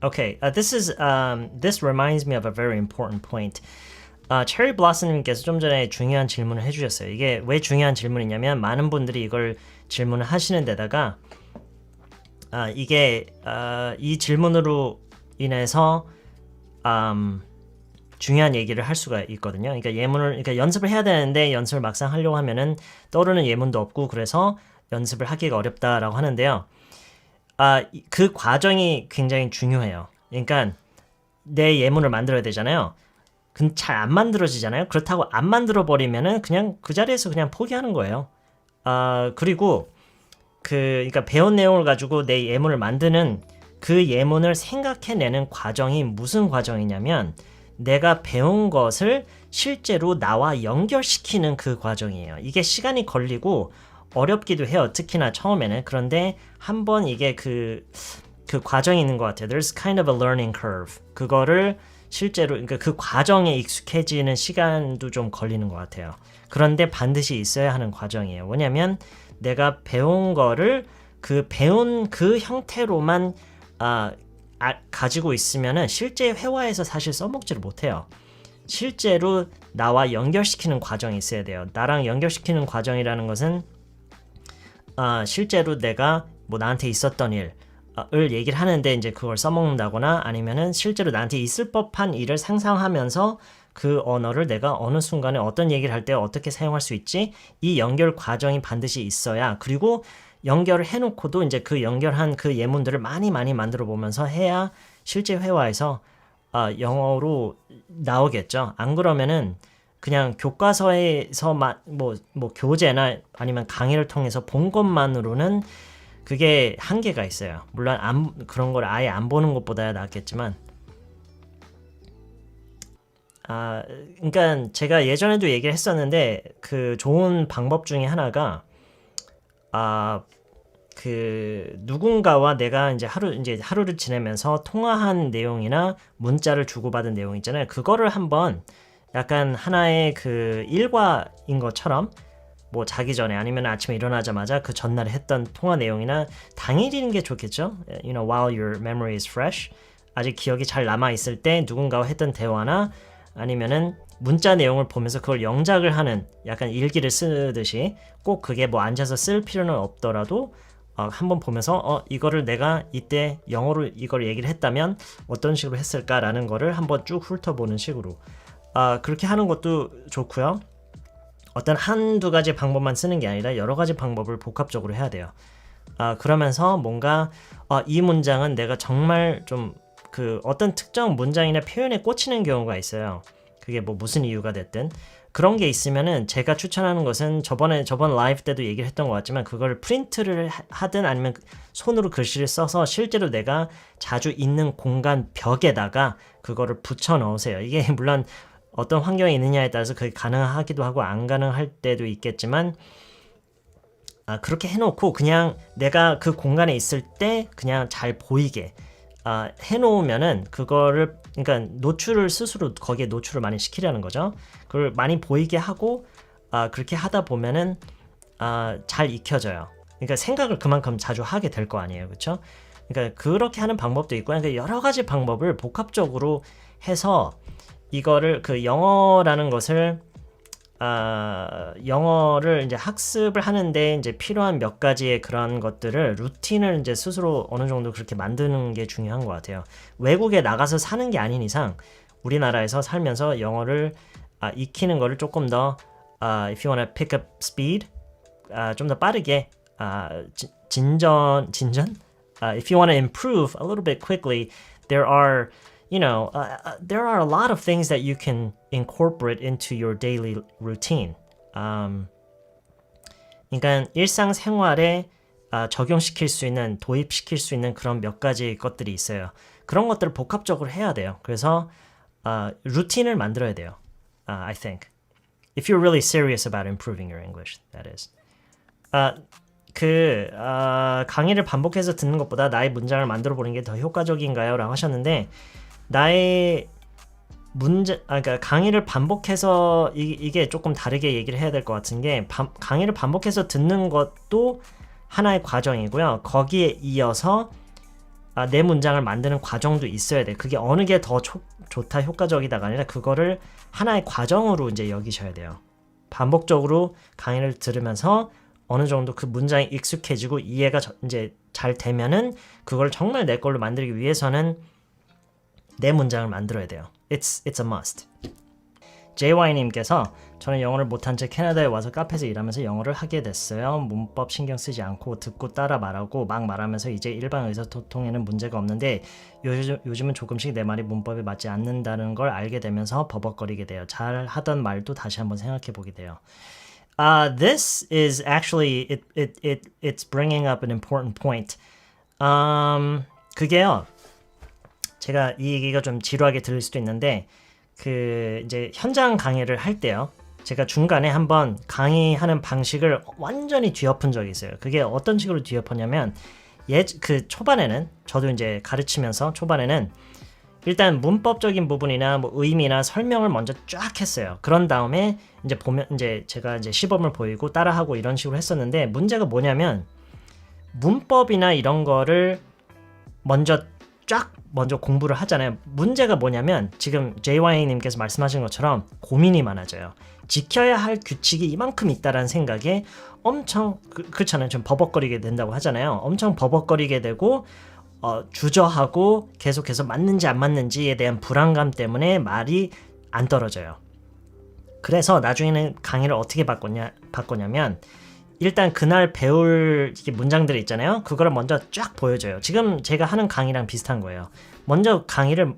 Okay, this reminds me of a very important point. 체리 블라썸님께서 좀 전에 중요한 질문을 해주셨어요. 이게 왜 중요한 질문이냐면 많은 분들이 이걸 질문을 하시는 데다가 이게 이 질문으로 인해서 중요한 얘기를 할 수가 있거든요. 그러니까 그러니까 연습을 해야 되는데 연습을 막상 하려고 하면은 떠오르는 예문도 없고 그래서 연습을 하기가 어렵다라고 하는데요. 그 과정이 굉장히 중요해요. 그러니까 내 예문을 만들어야 되잖아요. 근데 잘 안 만들어지잖아요. 그렇다고 안 만들어 버리면은 그냥 그 자리에서 그냥 포기하는 거예요. 그리고 그러니까 배운 내용을 가지고 내 예문을 만드는 그 예문을 생각해내는 과정이 무슨 과정이냐면 내가 배운 것을 실제로 나와 연결시키는 그 과정이에요. 이게 시간이 걸리고 어렵기도 해요. 특히나 처음에는. 그런데 한번 이게 그 과정이 있는 것 같아요. There's kind of a learning curve. 그거를 실제로 그러니까 그 과정에 익숙해지는 시간도 좀 걸리는 것 같아요. 그런데 반드시 있어야 하는 과정이에요. 왜냐하면 내가 배운 거를 그 배운 그 형태로만 가지고 있으면은 실제 회화에서 사실 써먹지를 못해요. 실제로 나와 연결시키는 과정이 있어야 돼요. 나랑 연결시키는 과정이라는 것은 실제로 내가 뭐 나한테 있었던 일을 얘기를 하는데 이제 그걸 써먹는다거나 아니면은 실제로 나한테 있을 법한 일을 상상하면서 그 언어를 내가 어느 순간에 어떤 얘기를 할 때 어떻게 사용할 수 있지? 이 연결 과정이 반드시 있어야 그리고 연결을 해놓고도 이제 그 연결한 그 예문들을 많이 만들어 보면서 해야 실제 회화에서 영어로 나오겠죠. 안 그러면은 그냥 교과서에서만 뭐 교재나 아니면 강의를 통해서 본 것만으로는 그게 한계가 있어요. 물론 그런 걸 아예 안 보는 것보다야 낫겠지만 그러니까 제가 예전에도 얘기를 했었는데 그 좋은 방법 중에 하나가 그 누군가와 내가 이제 하루를 지내면서 통화한 내용이나 문자를 주고받은 내용 있잖아요. 그거를 한번 약간 하나의 그 일과인 것처럼 뭐 자기 전에 아니면 아침에 일어나자마자 그 전날에 했던 통화 내용이나 당일인 게 좋겠죠. You know, while your memory is fresh. 아직 기억이 잘 남아 있을 때 누군가와 했던 대화나 아니면은 문자 내용을 보면서 그걸 영작을 하는 약간 일기를 쓰듯이 꼭 그게 뭐 앉아서 쓸 필요는 없더라도 한번 보면서 이거를 내가 이때 영어로 이걸 얘기를 했다면 어떤 식으로 했을까라는 거를 한번 쭉 훑어보는 식으로 그렇게 하는 것도 좋고요. 어떤 한두 가지 방법만 쓰는 게 아니라 여러 가지 방법을 복합적으로 해야 돼요. 그러면서 뭔가 이 문장은 내가 정말 좀 그 어떤 특정 문장이나 표현에 꽂히는 경우가 있어요. 그게 뭐 무슨 이유가 됐든 그런 게 있으면은 제가 추천하는 것은 저번 라이브 때도 얘기를 했던 것 같지만 그걸 프린트를 하든 아니면 손으로 글씨를 써서 실제로 내가 자주 있는 공간 벽에다가 그거를 붙여 넣으세요. 이게 물론 어떤 환경에 있느냐에 따라서 그게 가능하기도 하고 안 가능할 때도 있겠지만 그렇게 해놓고 그냥 내가 그 공간에 있을 때 그냥 잘 보이게 해놓으면은 그거를 그러니까 노출을 스스로 거기에 노출을 많이 시키려는 거죠. 그걸 많이 보이게 하고 그렇게 하다 보면은 잘 익혀져요. 그러니까 생각을 그만큼 자주 하게 될 거 아니에요, 그렇죠? 그러니까 그렇게 하는 방법도 있고 그러니까 여러 가지 방법을 복합적으로 해서 이거를 그 영어라는 것을 영어를 이제 학습을 하는데 이제 필요한 몇 가지의 그런 것들을 루틴을 이제 스스로 어느 정도 그렇게 만드는 게 중요한 것 같아요. 외국에 나가서 사는 게 아닌 이상 우리나라에서 살면서 영어를 익히는 거를 조금 더 if you want to pick up speed 좀 더 빠르게 진전 if you want to improve a little bit quickly there are there are a lot of things that you can incorporate into your daily routine. 그러니까 일상생활에 적용시킬 수 있는, 도입시킬 수 있는 그런 몇 가지 것들이 있어요. 그런 것들을 복합적으로 해야 돼요. 그래서 루틴을 만들어야 돼요. I think. If you're really serious about improving your English, that is. 강의를 반복해서 듣는 것보다 나의 문장을 만들어 보는 게 더 효과적인가요? 라고 하셨는데 나의 그러니까 강의를 반복해서 이게 조금 다르게 얘기를 해야 될 것 같은 게 강의를 반복해서 듣는 것도 하나의 과정이고요. 거기에 이어서 내 문장을 만드는 과정도 있어야 돼. 그게 어느 게 더 좋다, 효과적이다가 아니라 그거를 하나의 과정으로 이제 여기셔야 돼요. 반복적으로 강의를 들으면서 어느 정도 그 문장이 익숙해지고 이해가 이제 잘 되면은 그걸 정말 내 걸로 만들기 위해서는 내 문장을 만들어야 돼요. It's a must. JY님께서 저는 영어를 못한 채 캐나다에 와서 카페에서 일하면서 영어를 하게 됐어요. 문법 신경 쓰지 않고 듣고 따라 말하고 막 말하면서 이제 일반 의사소통에는 문제가 없는데 요즘은 조금씩 내 말이 문법에 맞지 않는다는 걸 알게 되면서 버벅거리게 돼요. 잘 하던 말도 다시 한번 생각해 보게 돼요. This is actually it's bringing up an important point. 그게요. 제가 이 얘기가 좀 지루하게 들릴 수도 있는데 그 이제 현장 강의를 할 때요. 제가 중간에 한번 강의하는 방식을 완전히 뒤엎은 적이 있어요. 그게 어떤 식으로 뒤엎었냐면 그 초반에는 저도 이제 가르치면서 초반에는 일단 문법적인 부분이나 뭐 의미나 설명을 먼저 쫙 했어요. 그런 다음에 이제 보면 이제 제가 이제 시범을 보이고 따라하고 이런 식으로 했었는데 문제가 뭐냐면 문법이나 이런 거를 먼저 공부를 하잖아요. 문제가 뭐냐면 지금 JY님께서 말씀하신 것처럼 고민이 많아져요. 지켜야 할 규칙이 이만큼 있다라는 생각에 엄청 그렇잖아요. 좀 버벅거리게 된다고 하잖아요. 엄청 버벅거리게 되고 주저하고 계속해서 맞는지 안 맞는지에 대한 불안감 때문에 말이 안 떨어져요. 그래서 나중에는 강의를 어떻게 바꿨냐면 일단 그날 배울 문장들이 있잖아요. 그거를 먼저 쫙 보여줘요. 지금 제가 하는 강의랑 비슷한 거예요. 먼저 강의를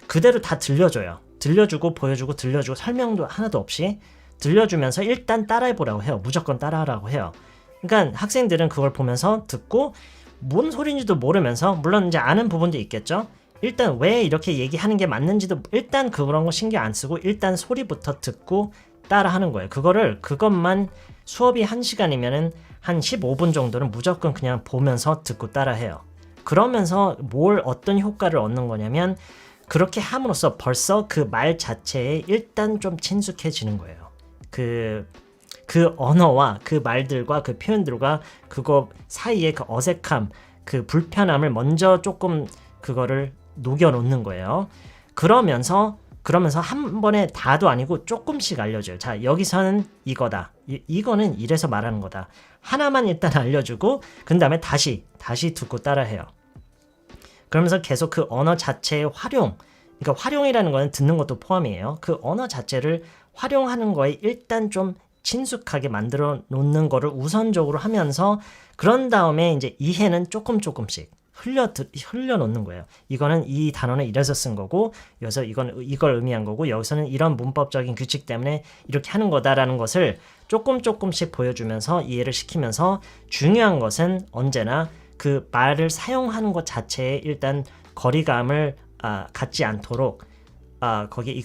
그대로 다 들려줘요. 들려주고 보여주고 들려주고 설명도 하나도 없이 들려주면서 일단 따라해보라고 해요. 무조건 따라하라고 해요. 그러니까 학생들은 그걸 보면서 듣고 뭔 소리인지도 모르면서 물론 이제 아는 부분도 있겠죠. 일단 왜 이렇게 얘기하는 게 맞는지도 일단 그런 거 신경 안 쓰고 일단 소리부터 듣고 따라하는 거예요. 그것만 수업이 1시간이면은 한 15분 정도는 무조건 그냥 보면서 듣고 따라해요. 그러면서 어떤 효과를 얻는 거냐면 그렇게 함으로써 벌써 그 말 자체에 일단 좀 친숙해지는 거예요. 그 언어와 그 말들과 그 표현들과 그거 사이에 그 어색함, 그 불편함을 먼저 조금 그거를 녹여놓는 거예요. 그러면서 한 번에 다도 아니고 조금씩 알려줘요. 자, 여기서는 이거다. 이거는 이래서 말하는 거다. 하나만 일단 알려주고 그 다음에 다시 듣고 따라해요. 그러면서 계속 그 언어 자체의 그러니까 활용이라는 거는 듣는 것도 포함이에요. 그 언어 자체를 활용하는 거에 일단 좀 친숙하게 만들어 놓는 거를 우선적으로 하면서 그런 다음에 이제 이해는 조금씩 흘려 놓는 거예요. 이거는 이 단어는 이래서 쓴 거고 여기서 이걸 의미한 거고 여기서는 이런 문법적인 규칙 때문에 이렇게 하는 거다라는 것을 조금씩 보여주면서 이해를 시키면서 중요한 것은 언제나 그 말을 사용하는 것 자체에 일단 거리감을 갖지 않도록 거기에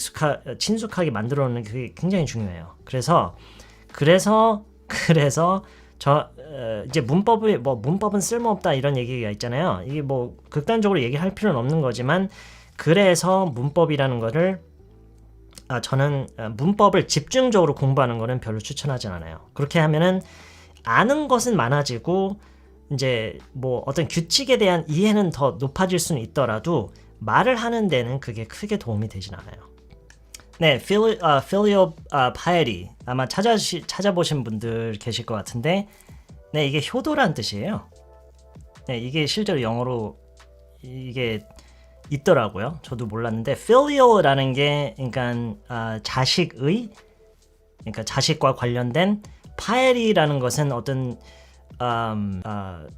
친숙하게 만들어 놓는 게 굉장히 중요해요. 그래서 이제 문법은 쓸모없다 이런 얘기가 있잖아요. 이게 뭐 극단적으로 얘기할 필요는 없는 거지만 그래서 문법이라는 거를 저는 문법을 집중적으로 공부하는 거는 별로 추천하지 않아요. 그렇게 하면은 아는 것은 많아지고 이제 뭐 어떤 규칙에 대한 이해는 더 높아질 수는 있더라도 말을 하는 데는 그게 크게 도움이 되진 않아요. 네, filial piety 아마 찾아보신 분들 계실 것 같은데 네, 이게 효도란 뜻이에요. 네, 이게 실제로 영어로 이게 있더라고요. 저도 몰랐는데 filial라는 게 그러니까 자식의 그러니까 자식과 관련된 piety라는 것은 어떤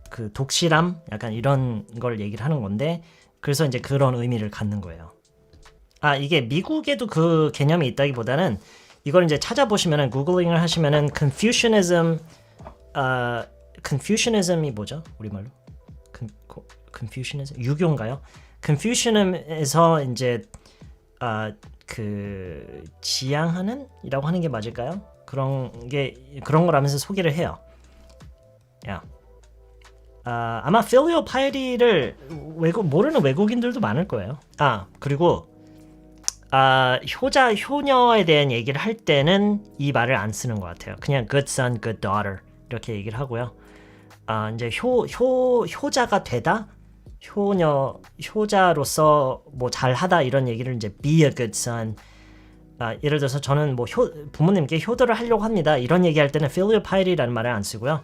그 독실함 약간 이런 걸 얘기를 하는 건데 그래서 이제 그런 의미를 갖는 거예요. 이게 미국에도 그 개념이 있다기보다는 이걸 이제 찾아보시면은 구글링을 하시면은 Confucianism이 뭐죠? 우리말로? Confucianism? 유교인가요? Confucianism에서 이제 그 지향하는 이라고 하는 게 맞을까요? 그런 거라면서 소개를 해요. 아마 filial piety를 모르는 외국인들도 많을 거예요. 그리고 효녀에 대한 얘기를 할 때는 이 말을 안 쓰는 것 같아요. 그냥 good son, good daughter 이렇게 얘기를 하고요. 이제 효자가 되다 효자로서 뭐 잘하다 이런 얘기를 이제 be a good son. 예를 들어서 저는 뭐 부모님께 효도를 하려고 합니다. 이런 얘기할 때는 filial piety라는 말을 안 쓰고요.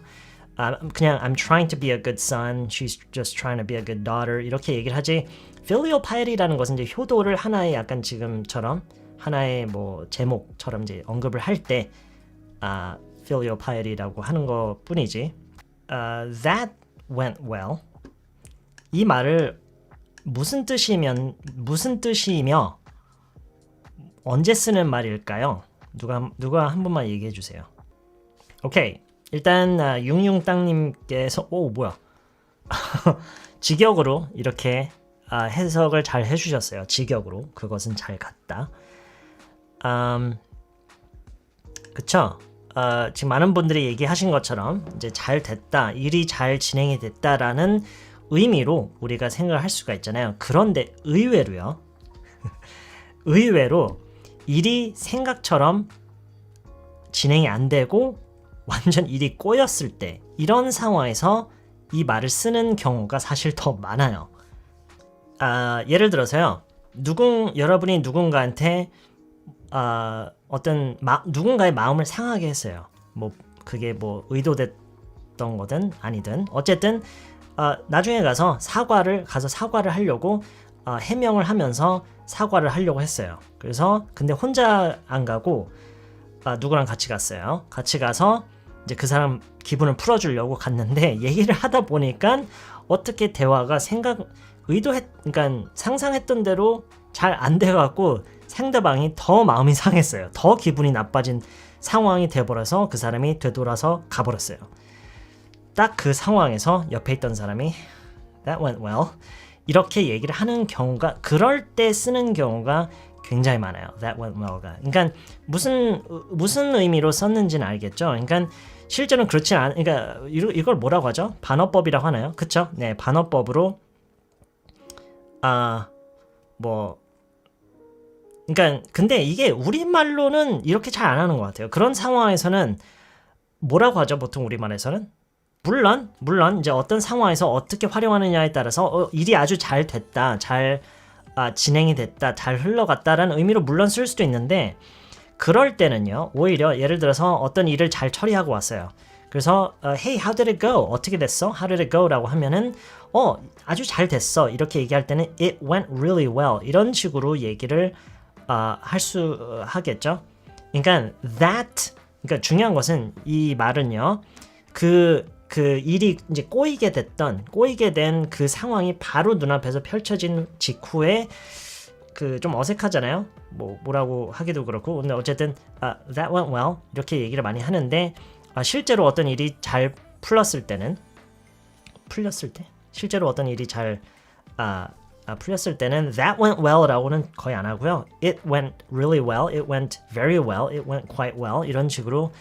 그냥 I'm trying to be a good son. She's just trying to be a good daughter. 이렇게 얘기를 하지. filial piety라는 것은 이제 효도를 하나의 약간 지금처럼 하나의 뭐 제목처럼 이제 언급을 할 때 filial piety라고 하는 것 뿐이지. That went well. 이 말을 무슨 뜻이며 언제 쓰는 말일까요? 누가 한 번만 얘기해 주세요. 오케이. 일단 융융땅님께서 뭐야 직역으로 이렇게 해석을 잘 해주셨어요. 직역으로 그것은 잘 갔다. 그쵸? 지금 많은 분들이 얘기하신 것처럼 이제 잘 됐다, 일이 잘 진행이 됐다라는 의미로 우리가 생각을 할 수가 있잖아요. 그런데 의외로 일이 생각처럼 진행이 안 되고 완전 일이 꼬였을 때 이런 상황에서 이 말을 쓰는 경우가 사실 더 많아요. 예를 들어서요. 여러분이 누군가한테 누군가의 마음을 상하게 했어요. 뭐 그게 뭐 의도됐던 거든 아니든 어쨌든 나중에 가서 사과를 하려고 해명을 하면서 사과를 하려고 했어요. 그래서 근데 혼자 안 가고 누구랑 같이 갔어요. 같이 가서 이제 그 사람 기분을 풀어주려고 갔는데 얘기를 하다 보니까 어떻게 대화가 그러니까 상상했던 대로 잘 안 돼갖고 상대방이 더 마음이 상했어요. 더 기분이 나빠진 상황이 돼버려서 그 사람이 되돌아서 가버렸어요. 딱 그 상황에서 옆에 있던 사람이 That went well 이렇게 얘기를 하는 경우가 그럴 때 쓰는 경우가 굉장히 많아요. That went well가. 그러니까 무슨 의미로 썼는지는 알겠죠. 그러니까 실제로는 그렇지 그러니까 이걸 뭐라고 하죠? 반어법이라고 하나요? 그쵸? 네, 반어법으로 그러니까 근데 이게 우리말로는 이렇게 잘 안 하는 것 같아요. 그런 상황에서는 뭐라고 하죠? 보통 우리말에서는 물론 이제 어떤 상황에서 어떻게 활용하느냐에 따라서 일이 아주 잘 됐다, 잘 진행이 됐다, 잘 흘러갔다라는 의미로 물론 쓸 수도 있는데 그럴 때는요. 오히려 예를 들어서 어떤 일을 잘 처리하고 왔어요. 그래서 Hey, how did it go? 어떻게 됐어? How did it go? 라고 하면은 아주 잘 됐어. 이렇게 얘기할 때는 It went really well. 이런 식으로 얘기를 하겠죠. 그러니까 그러니까 중요한 것은 이 말은요. 그 일이 이제 꼬이게 된 그 상황이 바로 눈앞에서 펼쳐진 직후에 좀 어색하잖아요. 뭐라고 하기도 그렇고. 근데 어쨌든 that went well 이렇게 얘기를 많이 하는데 실제로 어떤 일이 잘 풀렸을 때 실제로 어떤 일이 잘 풀렸을 때는 that went well라고는 거의 안 하고요. It went really well, it went very well, it went quite well 이런 식으로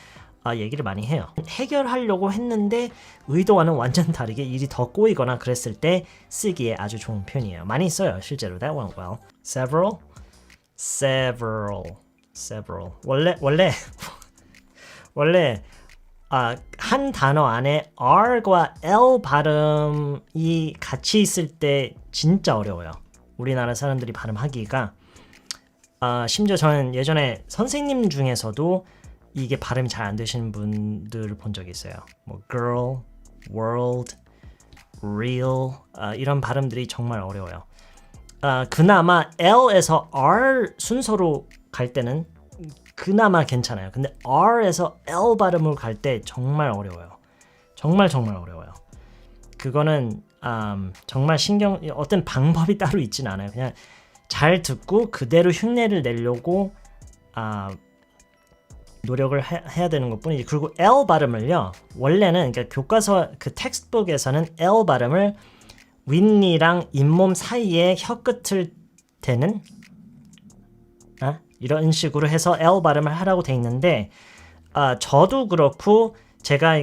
얘기를 많이 해요. 해결하려고 했는데 의도와는 완전 다르게 일이 더 꼬이거나 그랬을 때 쓰기에 아주 좋은 표현이에요. 많이 써요. 실제로 that went well. several. 원래 한 단어 안에 R과 L 발음이 같이 있을 때 진짜 어려워요. 우리나라 사람들이 발음하기가 심지어 저는 예전에 선생님 중에서도 이게 발음이 잘 안 되시는 분들을 본 적이 있어요. 뭐 girl, world, real 이런 발음들이 정말 어려워요. 그나마 L에서 R 순서로 갈 때는 그나마 괜찮아요. 근데 R에서 L 발음으로 갈 때 정말 어려워요. 정말 어려워요. 그거는 정말 어떤 방법이 따로 있진 않아요. 그냥 잘 듣고 그대로 흉내를 내려고 노력을 해야 되는 것뿐이지. 그리고 L 발음을요. 원래는 그러니까 교과서 그 텍스트북에서는 L 발음을 윗니랑 잇몸 사이에 혀끝을 대는 이런 식으로 해서 L 발음을 하라고 돼 있는데 저도 그렇고 제가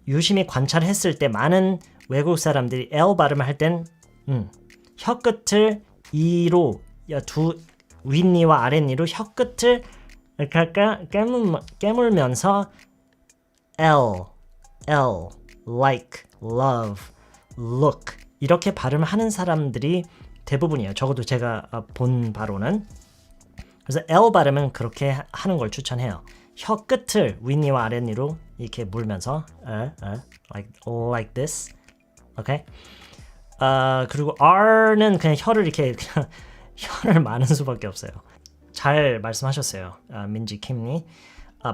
유심히 관찰했을 때 많은 외국 사람들이 L 발음을 할 땐 혀끝을 E로 두 윗니와 아랫니로 혀끝을 이렇게 깨물면서 L, like, love, look 이렇게 발음을 하는 사람들이 대부분이에요. 적어도 제가 본 바로는. 그래서 L 발음은 그렇게 하는 걸 추천해요. 혀 끝을 윗니와 아랫니로 이렇게 물면서 like this. 오케이. 그리고 R는 그냥 혀를 이렇게 그냥 혀를 마는 수밖에 없어요. 잘 말씀하셨어요. 민지 킴니.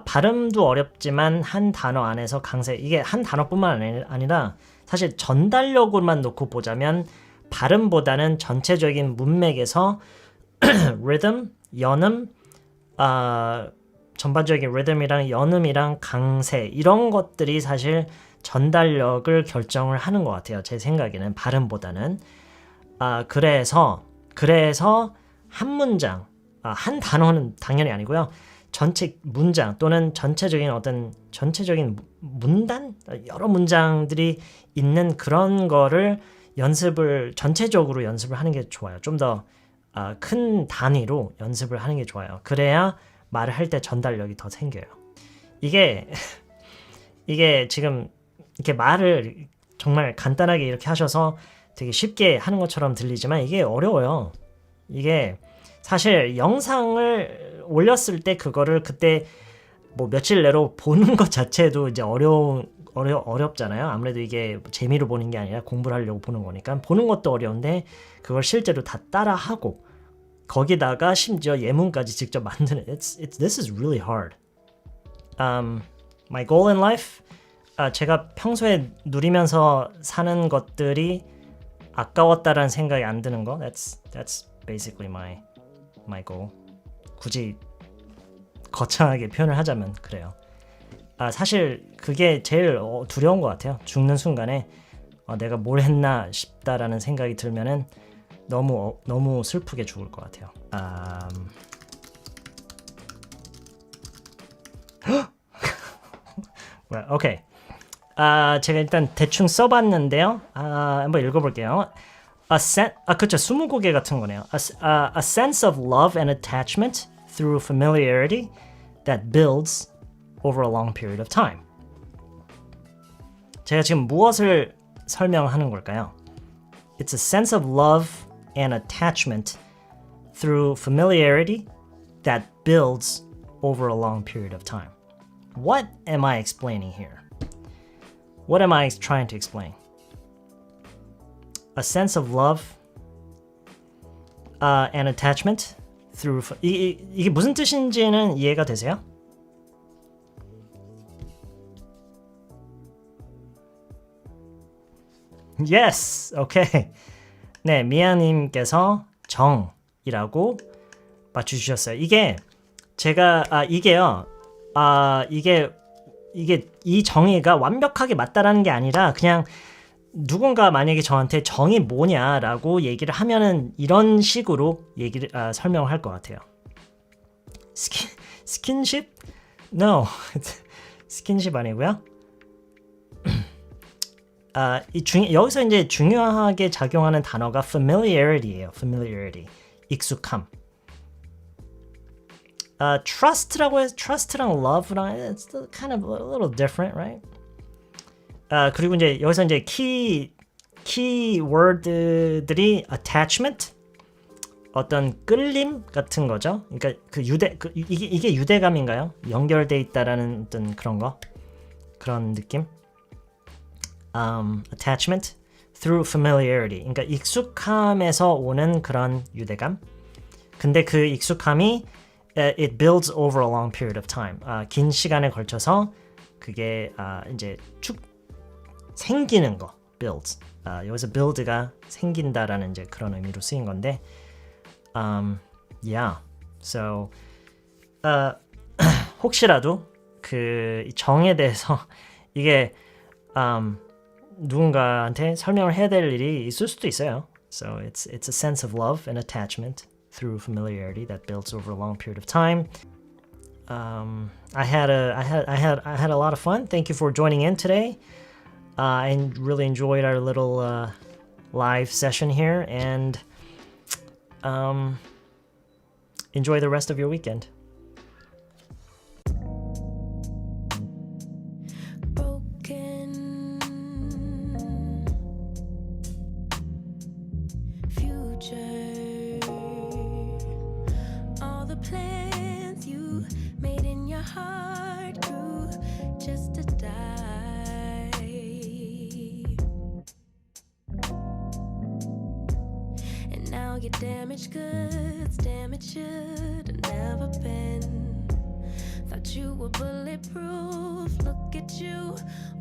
발음도 어렵지만 한 단어 안에서 강세, 이게 한 단어뿐만 아니라 사실 전달력으로만 놓고 보자면 발음보다는 전체적인 문맥에서 리듬, 연음, 전반적인 리듬이랑 연음이랑 강세 이런 것들이 사실 전달력을 결정을 하는 것 같아요. 제 생각에는 발음보다는. 그래서 한 문장, 한 단어는 당연히 아니고요. 전체 문장 또는 전체적인 문단? 여러 문장들이 있는 그런 거를 전체적으로 연습을 하는 게 좋아요. 좀 더 큰 단위로 연습을 하는 게 좋아요. 그래야 말을 할 때 전달력이 더 생겨요. 이게 지금 이렇게 말을 정말 간단하게 이렇게 하셔서 되게 쉽게 하는 것처럼 들리지만 이게 어려워요. 이게 사실 영상을 올렸을 때 그거를 그때 뭐 며칠 내로 보는 것 자체도 이제 어렵잖아요. 아무래도 이게 재미로 보는 게 아니라 공부를 하려고 보는 거니까 보는 것도 어려운데 그걸 실제로 다 따라하고 거기다가 심지어 예문까지 직접 만드는 this is really hard. My goal in life, 제가 평소에 누리면서 사는 것들이 아까웠다라는 생각이 안 드는 거. That's basically my goal. 굳이 거창하게 표현을 하자면 그래요. 사실 그게 제일 두려운 것 같아요. 죽는 순간에 내가 뭘 했나 싶다라는 생각이 들면은 너무 슬프게 죽을 것 같아요. 오케이. 제가 일단 대충 써봤는데요. 한번 읽어볼게요. 그렇죠. 20곡 같은 거네요. A sense of love and attachment through familiarity that builds over a long period of time. 제가 지금 무엇을 설명하는 걸까요? It's a sense of love and attachment through familiarity that builds over a long period of time. What am I explaining here? What am I trying to explain? A sense of love and attachment through 이게 무슨 뜻인지는 이해가 되세요? Yes, okay. 네, 미아님께서 정이라고 맞춰주셨어요. 이게 제가 이게요. 이게 이 정의가 완벽하게 맞다라는 게 아니라 그냥 누군가 만약에 저한테 정이 뭐냐라고 얘기를 하면은 이런 식으로 설명을 할 것 같아요. 스킨십? No, 스킨십 아니고요. 여기서 이제 중요하게 작용하는 단어가 familiarity예요. familiarity, 익숙함. trust라고 해서 trust랑 love랑 it's kind of a little different, right? 그리고 이제 여기서 이제 키워드들이 attachment, 어떤 끌림 같은 거죠. 그러니까 이게 유대감인가요? 연결돼 있다라는 어떤 그런 느낌. Attachment through familiarity. 그러니까 익숙함에서 오는 그런 유대감. 근데 그 익숙함이 it builds over a long period of time. 긴 시간에 걸쳐서 그게 이제 쭉 생기는 거. builds. 여기서 build가 생긴다라는 이제 그런 의미로 쓰인 건데, yeah. So 혹시라도 그 정에 대해서 이게 누군가한테 설명을 해야 될 일이 있을 수도 있어요. So it's a sense of love and attachment through familiarity that builds over a long period of time. I had a lot of fun. Thank you for joining in today. I really enjoyed our little live session here, and enjoy the rest of your weekend. plans you made in your heart grew just to die. And now your damaged goods, damage should have never been. Thought you were bulletproof, look at you,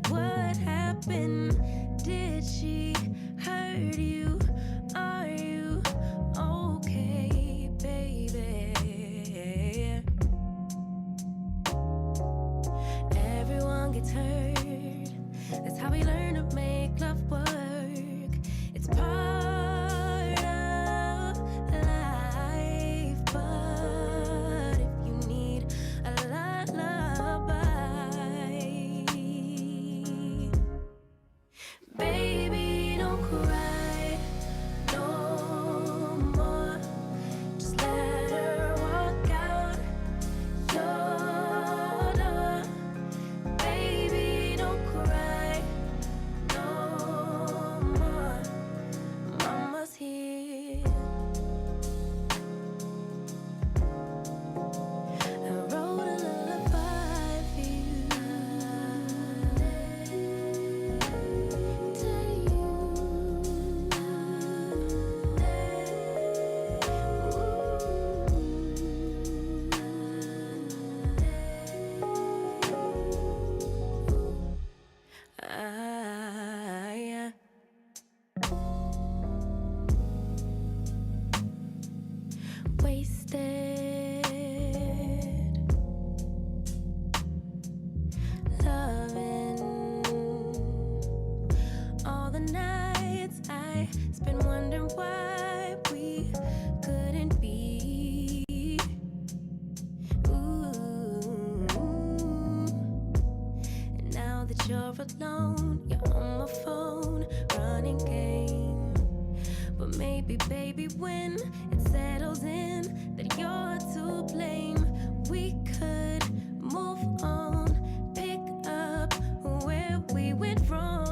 what happened? Did she hurt you? Are you okay, baby? Everyone gets hurt, that's how we learn to make love work. It's part of life, but if you need a lullaby, baby, don't cry no more. Just let her walk out your door. Baby, don't cry no more. Mama's here. I wrote a lullaby for you. Yeah. Wasted, loving all the nights I spent wondering why we couldn't be. Ooh. And now that you're alone, you're on my phone, running game. But maybe, baby, when it settles in that you're to blame, we could move on, pick up where we went wrong.